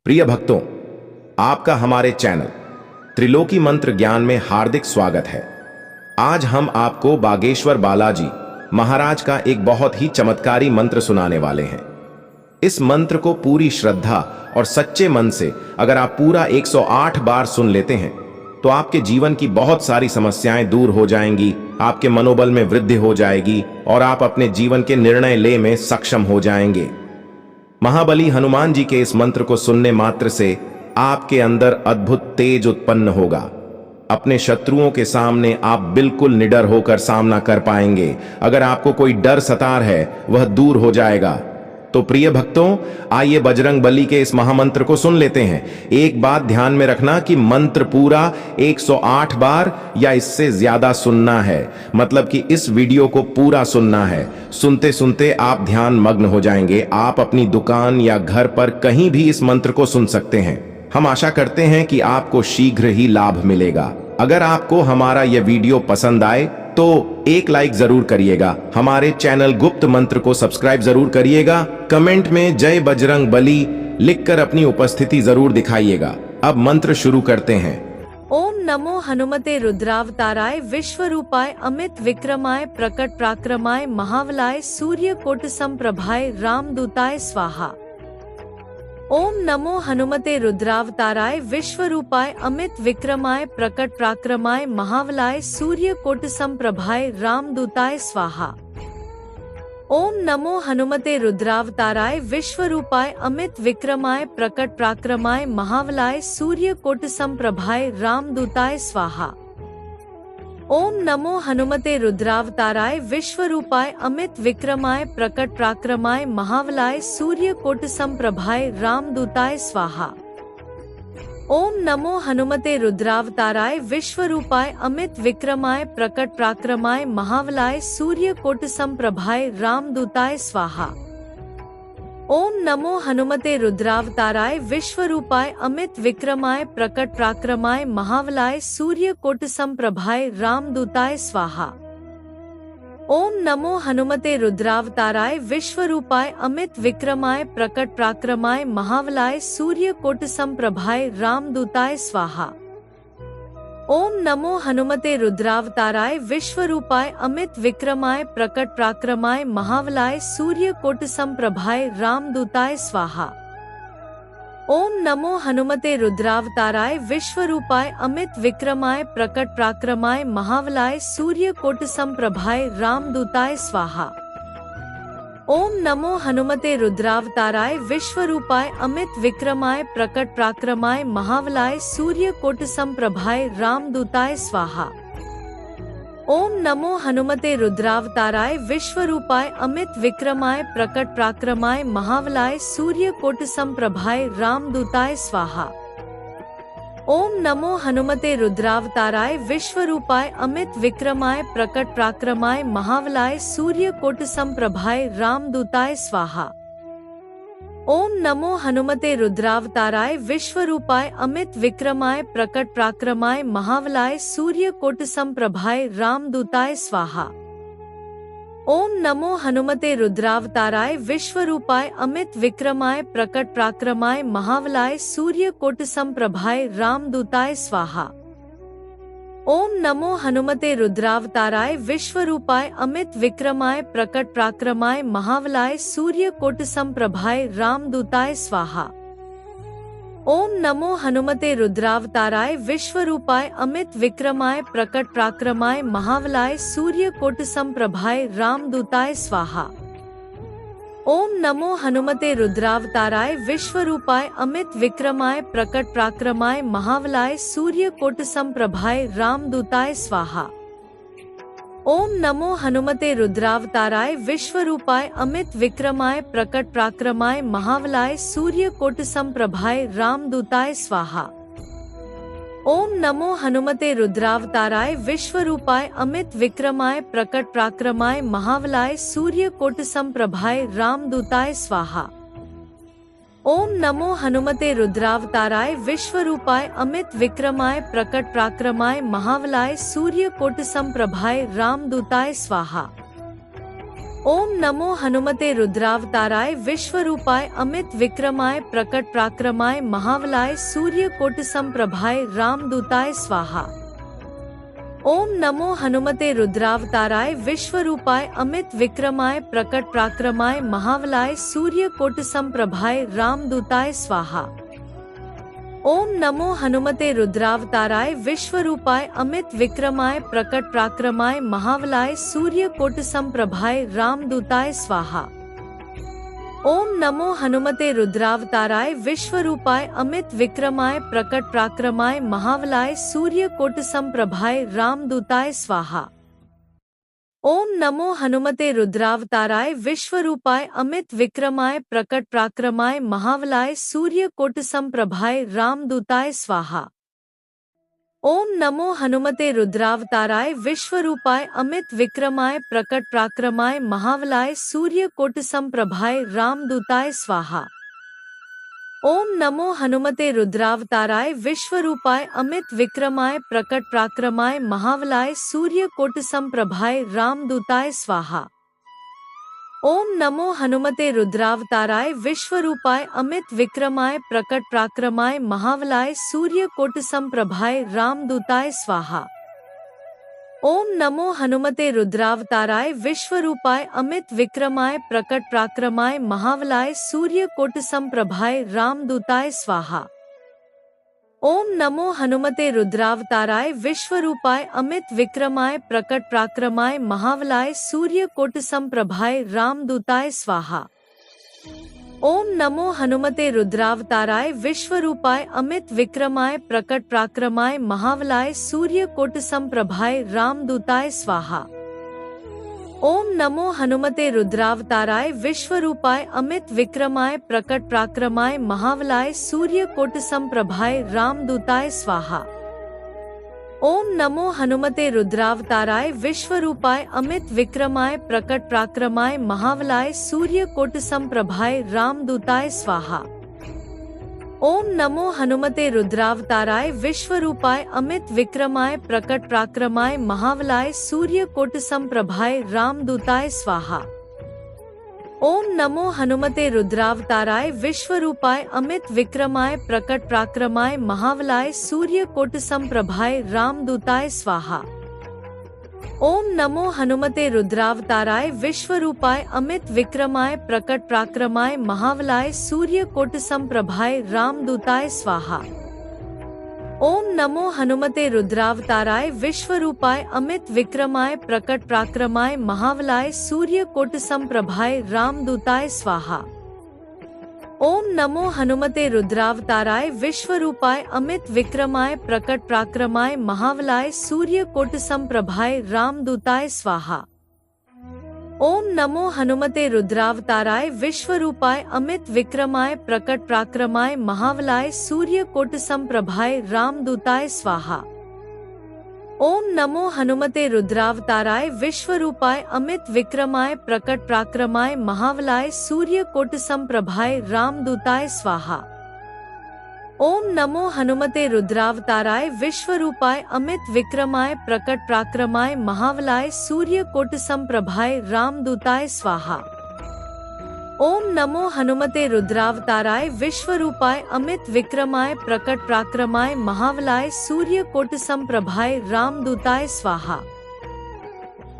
प्रिय भक्तों, आपका हमारे चैनल त्रिलोकी मंत्र ज्ञान में हार्दिक स्वागत है। आज हम आपको बागेश्वर बालाजी महाराज का एक बहुत ही चमत्कारी मंत्र सुनाने वाले हैं। इस मंत्र को पूरी श्रद्धा और सच्चे मन से अगर आप पूरा 108 बार सुन लेते हैं तो आपके जीवन की बहुत सारी समस्याएं दूर हो जाएंगी, आपके मनोबल में वृद्धि हो जाएगी और आप अपने जीवन के निर्णय ले में सक्षम हो जाएंगे। महाबली हनुमान जी के इस मंत्र को सुनने मात्र से आपके अंदर अद्भुत तेज उत्पन्न होगा। अपने शत्रुओं के सामने आप बिल्कुल निडर होकर सामना कर पाएंगे। अगर आपको कोई डर सता है वह दूर हो जाएगा। तो प्रिय भक्तों, आइए बजरंग बली के इस महामंत्र को सुन लेते हैं। एक बात ध्यान में रखना कि मंत्र पूरा 108 बार या इससे ज्यादा सुनना है, मतलब कि इस वीडियो को पूरा सुनना है। सुनते सुनते आप ध्यान मग्न हो जाएंगे। आप अपनी दुकान या घर पर कहीं भी इस मंत्र को सुन सकते हैं। हम आशा करते हैं कि आपको शीघ्र ही लाभ मिलेगा। अगर आपको हमारा यह वीडियो पसंद आए तो एक लाइक जरूर करिएगा। हमारे चैनल गुप्त मंत्र को सब्सक्राइब जरूर करिएगा। कमेंट में जय बजरंग बली लिखकर अपनी उपस्थिति जरूर दिखाइएगा। अब मंत्र शुरू करते हैं। ओम नमो हनुमते रुद्रावताराय विश्वरूपाय अमित विक्रमाय प्रकट पराक्रमाय महाबलाय सूर्य कोटि समप्रभाय रामदूताय स्वाहा। ओम नमो हनुमते रुद्रावताराय विश्वरूपाय अमित विक्रमाय प्रकट पराक्रमाय महाबलाय सूर्य कोटि समप्रभाय रामदूताय स्वाहा। ओम नमो हनुमते रुद्रावताराय विश्वरूपाय अमित विक्रमाय प्रकट पराक्रमाय महाबलाय सूर्य कोटि समप्रभाय रामदूताय स्वाहा। ओम नमो हनुमते रुद्रावताराय विश्वरूपाय अमित विक्रमाय प्रकट पराक्रमाय महाबलाय सूर्य कोटि समप्रभाय रामदूताय स्वाहा। ओम नमो हनुमते रुद्रावताराय विश्वरूपाय अमित विक्रमाय प्रकट पराक्रमाय महाबलाय सूर्य कोटि समप्रभाय रामदूताय स्वाहा। ओम नमो हनुमते रुद्रावताराय विश्वरूपाय अमित विक्रमाय प्रकट पराक्रमाय महाबलाय सूर्य कोटि समप्रभाय रामदूताय स्वाहा। ओम नमो हनुमते रुद्रावताराय विश्वरूपाय अमित विक्रमाय प्रकट पराक्रमाय महाबलाय सूर्य कोटि समप्रभाय रामदूताय स्वाहा। ओम नमो हनुमते रुद्रावताराय विश्वरूपाय अमित विक्रमाय प्रकट पराक्रमाय महाबलाय सूर्य कोटि समप्रभाय रामदूताय स्वाहा। ओम नमो हनुमते रुद्रावताराय विश्वरूपाय अमित विक्रमाय प्रकट पराक्रमाय महाबलाय सूर्य कोटि समप्रभाय रामदूताय स्वाहा। ओम नमो हनुमते रुद्रावताराय विश्वरूपाय अमित विक्रमाय प्रकट पराक्रमाय महाबलाय सूर्य कोटि समप्रभाय रामदूताय स्वाहा। ओम नमो हनुमते रुद्रावताराय विश्वरूपाय अमित विक्रमाय प्रकट पराक्रमाय महाबलाय सूर्य कोटि समप्रभाय रामदूताय स्वाहा। ओम नमो हनुमते रुद्रावताराय विश्वरूपाय अमित विक्रमाय प्रकट पराक्रमाय महाबलाय सूर्य कोटि समप्रभाय रामदूताय स्वाहा। ओम नमो हनुमते रुद्रावताराय विश्वरूपाय अमित विक्रमाय प्रकट पराक्रमाय महाबलाय सूर्य कोटि समप्रभाय रामदूताय स्वाहा। ओम नमो हनुमते रुद्रावताराय विश्वरूपाय अमित विक्रमाय प्रकट पराक्रमाय महाबलाय सूर्य कोटि समप्रभाय रामदूताय स्वाहा। ओम नमो हनुमते रुद्रावताराय विश्वरूपाय अमित विक्रमाय प्रकट पराक्रमाय महाबलाय सूर्य कोटि समप्रभाय रामदूताय स्वाहा। ओम नमो हनुमते रुद्रावताराय विश्वरूपाय अमित विक्रमाय प्रकट पराक्रमाय महाबलाय सूर्य कोटि समप्रभाय रामदूताय स्वाहा। ओम नमो हनुमते रुद्रावताराय विश्वरूपाय अमित विक्रमाय प्रकट पराक्रमाय महाबलाय सूर्य कोटि समप्रभाय रामदूताय स्वाहा। ओम नमो हनुमते रुद्रावताराय विश्वरूपाय अमित विक्रमाय प्रकट पराक्रमाय महाबलाय सूर्य कोटि समप्रभाय रामदूताय स्वाहा। ओम नमो हनुमते रुद्रावताराय विश्वरूपाय अमित विक्रमाय प्रकट पराक्रमाय महाबलाय सूर्य कोटि समप्रभाय रामदूताय स्वाहा। ओम नमो हनुमते रुद्रावताराय विश्वरूपाय अमित विक्रमाय प्रकट पराक्रमाय महाबलाय सूर्य कोटि समप्रभाय रामदूताय स्वाहा। ओम नमो हनुमते रुद्रावताराय विश्वरूपाय अमित विक्रमाय प्रकट पराक्रमाय महाबलाय सूर्यकोटि समप्रभाय रामदूताय स्वाहा। ओम नमो हनुमते रुद्रावताराय विश्वरूपाय अमित विक्रमाय प्रकट पराक्रमाय महाबलाय सूर्यकोटि समप्रभाय रामदूताय स्वाहा। ओम नमो हनुमते रुद्रावताराय विश्वरूपाय अमित विक्रमाय प्रकट पराक्रमाय महाबलाय सूर्यकोटि समप्रभाय रामदूताय स्वाहा। ओम नमो हनुमते रुद्रावताराय विश्वरूपाय अमित विक्रमाय प्रकट पराक्रमाय महाबलाय सूर्यकोटि समप्रभाय रामदूताय स्वाहा। ओम नमो हनुमते रुद्रावताराय विश्वरूपाय अमित विक्रमाय प्रकट पराक्रमाय महाबलाय सूर्यकोटि समप्रभाय रामदूताय स्वाहा। ओम नमो हनुमते रुद्रावताराय विश्वरूपाय अमित विक्रमाय प्रकट पराक्रमाय महाबलाय सूर्यकोटि समप्रभाय रामदूताय स्वाहा। ओम नमो हनुमते रुद्रावताराय विश्वरूपाय अमित विक्रमाय प्रकट पराक्रमाय महाबलाय सूर्यकोटि समप्रभाय रामदूताय स्वाहा। ओम नमो हनुमते रुद्रावताराय विश्वरूपाय अमित विक्रमाय प्रकट पराक्रमाय महाबलाय सूर्यकोटि समप्रभाय रामदूताय स्वाहा। ओम नमो हनुमते रुद्रावताराय विश्वरूपाय अमित विक्रमाय प्रकट पराक्रमाय महाबलाय सूर्यकोटि समप्रभाय रामदूताय स्वाहा। ओम नमो हनुमते रुद्रावताराय विश्वरूपाय अमित विक्रमाय प्रकट पराक्रमाय महाबलाय सूर्यकोटि समप्रभाय रामदूताय स्वाहा। ओम नमो हनुमते रुद्रावताराय विश्वरूपाय अमित विक्रमाय प्रकट पराक्रमाय महाबलाय सूर्यकोटि समप्रभाय रामदूताय स्वाहा। ओम नमो हनुमते रुद्रावताराय विश्वरूपाय अमित विक्रमाय प्रकट पराक्रमाय महाबलाय सूर्यकोटि समप्रभाय रामदूताय स्वाहा। ओम नमो हनुमते रुद्रावताराय विश्वरूपाय अमित विक्रमाय प्रकट पराक्रमाय महाबलाय सूर्यकोटि समप्रभाय रामदूताय स्वाहा। ओम नमो हनुमते रुद्रावताराय विश्वरूपाय अमित विक्रमाय प्रकट पराक्रमाय महाबलाय सूर्यकोटि समप्रभाय रामदूताय स्वाहा। ओम नमो हनुमते रुद्रावताराय विश्वरूपाय अमित विक्रमाय प्रकट पराक्रमाय महाबलाय सूर्यकोटि समप्रभाय रामदूताय स्वाहा। ओम नमो हनुमते रुद्रावताराय विश्वरूपाय अमित विक्रमाय प्रकट पराक्रमाय महाबलाय सूर्यकोटि समप्रभाय रामदूताय स्वाहा। ओम नमो हनुमते रुद्रावताराय विश्वरूपाय अमित विक्रमाय प्रकट पराक्रमाय महाबलाय सूर्यकोटि समप्रभाय रामदूताय स्वाहा। ओम नमो हनुमते रुद्रावताराय विश्वरूपाय अमित विक्रमाय प्रकट पराक्रमाय महाबलाय सूर्यकोटि समप्रभाय रामदूताय स्वाहा। ओम नमो हनुमते रुद्रावताराय विश्वरूपाय अमित विक्रमाय प्रकट पराक्रमाय महाबलाय सूर्यकोटि समप्रभाय रामदूताय स्वाहा। ओम नमो हनुमते रुद्रावताराय विश्वरूपाय अमित विक्रमाय प्रकट पराक्रमाय महाबलाय सूर्यकोटि समप्रभाय रामदूताय स्वाहा। ओम नमो हनुमते रुद्रावताराय विश्वरूपाय अमित विक्रमाय प्रकट पराक्रमाय महाबलाय सूर्यकोटि समप्रभाय रामदूताय स्वाहा। ओम नमो हनुमते रुद्रावताराय विश्वरूपाय अमित विक्रमाय प्रकट पराक्रमाय महाबलाय सूर्यकोटि समप्रभाय रामदूताय स्वाहा।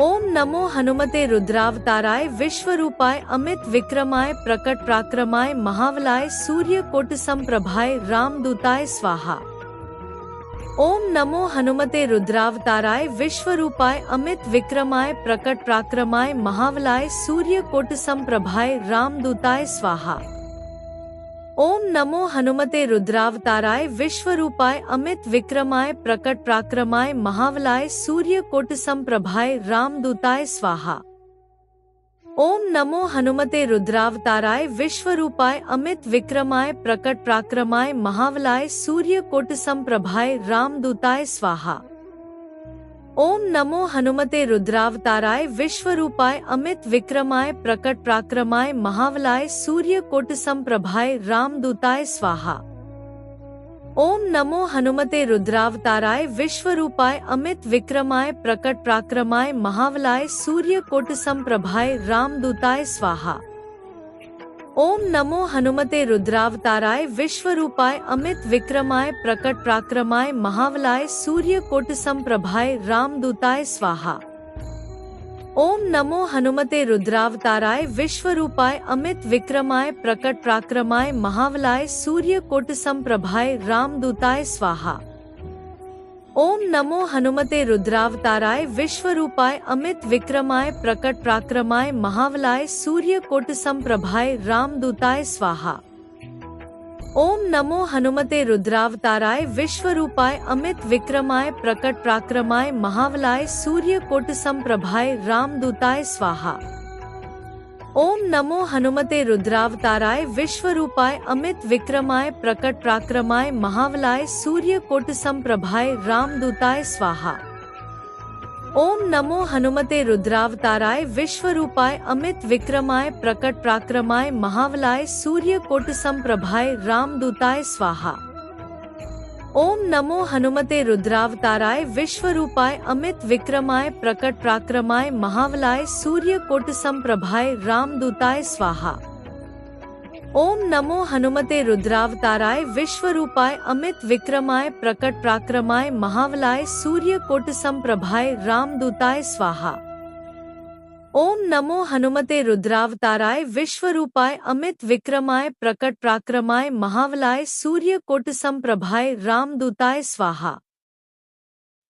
ओम नमो हनुमते रुद्रावताराय विश्वरूपाय अमित विक्रमाय प्रकट पराक्रमाय महाबलाय सूर्यकोटि समप्रभाय रामदूताय स्वाहा। ओम नमो हनुमते रुद्रावताराय विश्वरूपाय अमित विक्रमाय प्रकट पराक्रमाय महाबलाय सूर्यकोटि समप्रभाय रामदूताय स्वाहा। ओम नमो हनुमते रुद्रावताराय विश्वरूपाय अमित विक्रमाय प्रकट पराक्रमाय महाबलाय सूर्यकोटि समप्रभाय रामदूताय स्वाहा। ओम नमो हनुमते रुद्रावताराय विश्वरूपाय अमित विक्रमाय प्रकट पराक्रमाय महाबलाय सूर्यकोटि समप्रभाय रामदूताय स्वाहा। ओम नमो हनुमते रुद्रावताराय विश्वरूपाय अमित विक्रमाय प्रकट पराक्रमाय महाबलाय सूर्यकोटि समप्रभाय रामदूताय स्वाहा। ओम नमो हनुमते रुद्रावताराय विश्वरूपाय अमित विक्रमाय प्रकट प्राक्रमाय महाबलाय सूर्यकोट समप्रभाय रामदूताय स्वाहा। ओम नमो हनुमते रुद्रावताराय विश्वरूपाय अमित विक्रमाय प्रकट प्राक्रमाय महाबलाय सूर्यकोट समप्रभाय रामदूताय स्वाहा। ओम नमो हनुमते रुद्रावताराय विश्वरूपाय अमित विक्रमाय प्रकट प्राक्रमाय महाबलाय सूर्यकोट समप्रभाय रामदूताय स्वाहा। ओम नमो हनुमते रुद्रावताराय विश्वरूपाय अमित विक्रमाय प्रकट प्राक्रमाय महाबलाय सूर्यकोट समप्रभाय रामदूताय स्वाहा। ओम नमो हनुमते रुद्रावताराय विश्वरूपाय अमित विक्रमाय प्रकट प्राक्रमाय महाबलाय सूर्यकोट समप्रभाय रामदूताय स्वाहा। ओम नमो हनुमते रुद्रावताराय विश्वरूपाय अमित विक्रमाय प्रकट प्राक्रमाय महाबलाय सूर्यकोट समप्रभाय रामदूताय स्वाहा। ओम नमो हनुमते रुद्रावताराय विश्वरूपाय अमित विक्रमाय प्रकट प्राक्रमाय महाबलाय सूर्यकोट समप्रभाय रामदूताय स्वाहा। ओम नमो हनुमते रुद्रावताराय विश्वरूपाय अमित विक्रमाय प्रकट प्राक्रमाय महाबलाय सूर्यकोट समप्रभाय रामदूताय स्वाहा। ओम नमो हनुमते रुद्रावताराय विश्वरूपाय अमित विक्रमाय प्रकट प्राक्रमाय महाबलाय सूर्यकोट समप्रभाय रामदूताय स्वाहा। ओम नमो हनुमते रुद्रावताराय विश्वरूपाय अमित विक्रमाय प्रकट प्राक्रमाय महाबलाय सूर्यकोट समप्रभाय रामदूताय स्वाहा।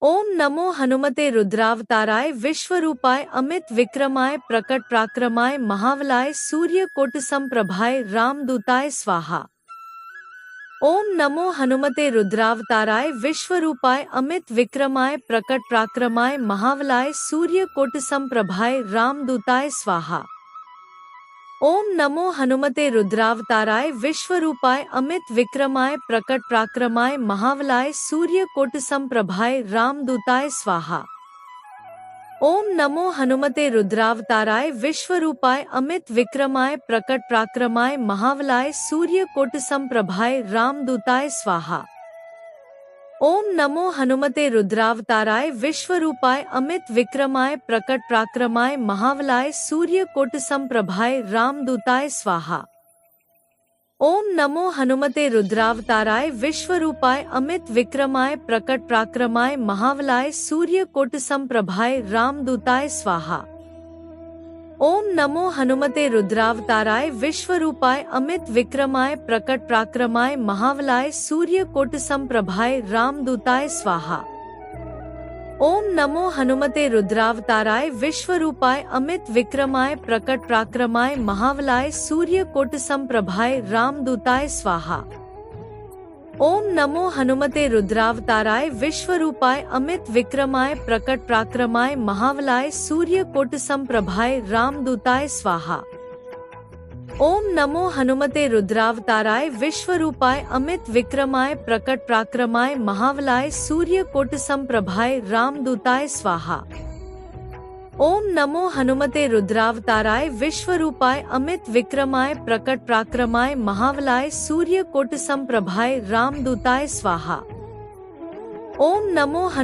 ओम नमो हनुमते रुद्रावताराय विश्वरूपाय अमित विक्रमाय प्रकट प्राक्रमाय महाबलाय सूर्यकोट समप्रभाय रामदूताय स्वाहा। ओम नमो हनुमते रुद्रावताराय विश्वरूपाय अमित विक्रमाय प्रकट प्राक्रमाय महाबलाय सूर्यकोट समप्रभाय रामदूताय स्वाहा। ओम नमो हनुमते रुद्रावताराय विश्वरूपाय अमित विक्रमाय प्रकट प्राक्रमाय महाबलाय सूर्यकोट समप्रभाय रामदूताय स्वाहा। ओम नमो हनुमते रुद्रावताराय विश्वरूपाय अमित विक्रमाय प्रकट प्राक्रमाय महाबलाय सूर्यकोट समप्रभाय रामदूताय स्वाहा। ओम नमो हनुमते रुद्रावताराय विश्वरूपाय अमित विक्रमाय प्रकट प्राक्रमाय महाबलाय सूर्यकोट समप्रभाय रामदूताय स्वाहा। ओम नमो हनुमते रुद्रावताराय विश्वरूपाय अमित विक्रमाय प्रकट प्राक्रमाय महाबलाय सूर्यकोट समप्रभाय रामदूताय स्वाहा। ओम नमो हनुमते रुद्रावताराय विश्वरूपाय अमित विक्रमाय प्रकट प्राक्रमाय महाबलाय सूर्यकोट समप्रभाय रामदूताय स्वाहा। ओम नमो हनुमते रुद्रावताराय विश्वरूपाय अमित विक्रमाय प्रकट प्राक्रमाय महाबलाय सूर्यकोट समप्रभाय रामदूताय स्वाहा। ओम नमो हनुमते रुद्रावताराय विश्वरूपाय अमित विक्रमाय प्रकट प्राक्रमाय महाबलाय सूर्यकोट समप्रभाय रामदूताय स्वाहा। ओम नमो हनुमते रुद्रावताराय विश्वरूपाय अमित विक्रमाय प्रकट प्राक्रमाय महाबलाय सूर्यकोट समप्रभाय रामदूताय स्वाहा। ओम नमो हनुमते रुद्रावताराय विश्वरूपाय अमित विक्रमाय प्रकट प्राक्रमाय महाबलाय सूर्यकोट समप्रभाय रामदूताय स्वाहा। ओम नमो हनुमते